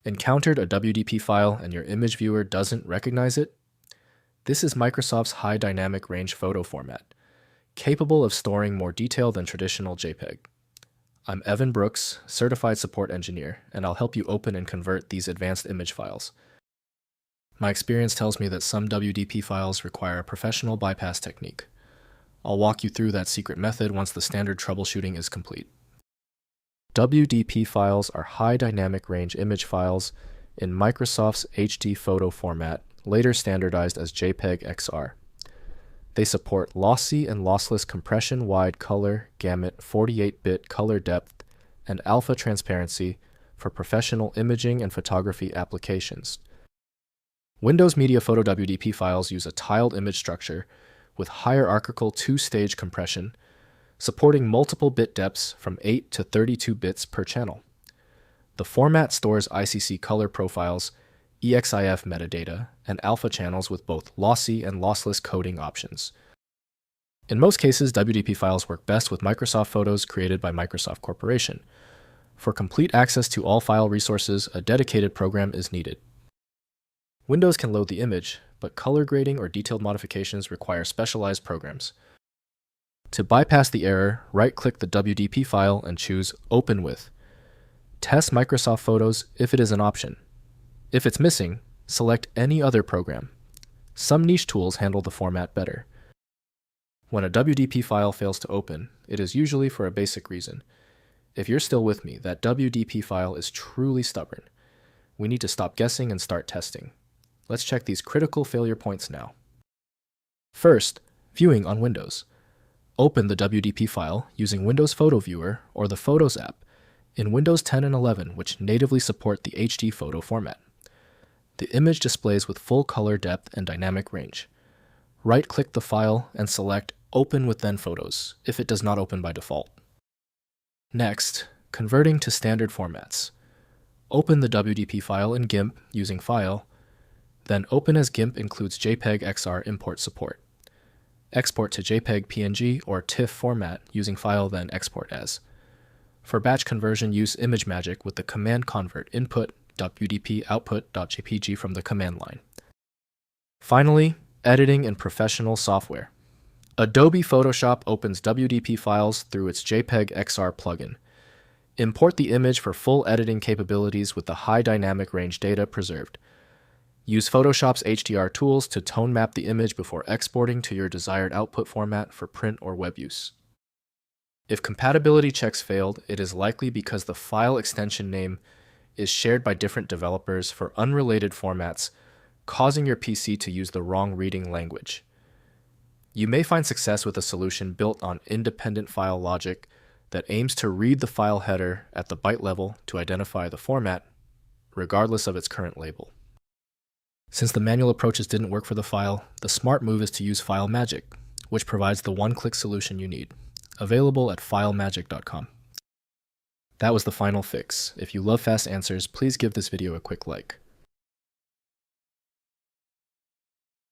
Encountered a WDP file and your image viewer doesn't recognize it? This is Microsoft's high dynamic range photo format, capable of storing more detail than traditional JPEG. I'm Evan Brooks, Certified Support Engineer, and I'll help you open and convert these advanced image files. My experience tells me that some WDP files require a professional bypass technique. I'll walk you through that secret method once the standard troubleshooting is complete. WDP files are high dynamic range image files in Microsoft's HD photo format, later standardized as JPEG XR. They support lossy and lossless compression wide color, gamut, 48-bit color depth, and alpha transparency for professional imaging and photography applications. Windows Media Photo WDP files use a tiled image structure with hierarchical two-stage compression, supporting multiple bit depths from 8 to 32 bits per channel. The format stores ICC color profiles, EXIF metadata, and alpha channels with both lossy and lossless coding options. In most cases, WDP files work best with Microsoft photos created by Microsoft Corporation. For complete access to all file resources, a dedicated program is needed. Windows can load the image, but color grading or detailed modifications require specialized programs. To bypass the error, right-click the WDP file and choose Open With. Test Microsoft Photos if it is an option. If it's missing, select any other program. Some niche tools handle the format better. When a WDP file fails to open, it is usually for a basic reason. If you're still with me, that WDP file is truly stubborn. We need to stop guessing and start testing. Let's check these critical failure points now. First, viewing on Windows. Open the WDP file using Windows Photo Viewer or the Photos app in Windows 10 and 11, which natively support the HD photo format. The image displays with full color depth and dynamic range. Right-click the file and select Open with Then Photos if it does not open by default. Next, converting to standard formats. Open the WDP file in GIMP using File, then Open as GIMP includes JPEG XR import support. Export to JPEG PNG or TIFF format using File, then Export as. For batch conversion, use ImageMagick with the command convert input WDP output.jpg from the command line. Finally, editing in professional software. Adobe Photoshop opens WDP files through its JPEG XR plugin. Import the image for full editing capabilities with the high dynamic range data preserved. Use Photoshop's HDR tools to tone map the image before exporting to your desired output format for print or web use. If compatibility checks failed, it is likely because the file extension name is shared by different developers for unrelated formats, causing your PC to use the wrong reading language. You may find success with a solution built on independent file logic that aims to read the file header at the byte level to identify the format, regardless of its current label. Since the manual approaches didn't work for the file, the smart move is to use FileMagick, which provides the one-click solution you need, available at filemagick.com. That was the final fix. If you love fast answers, please give this video a quick like.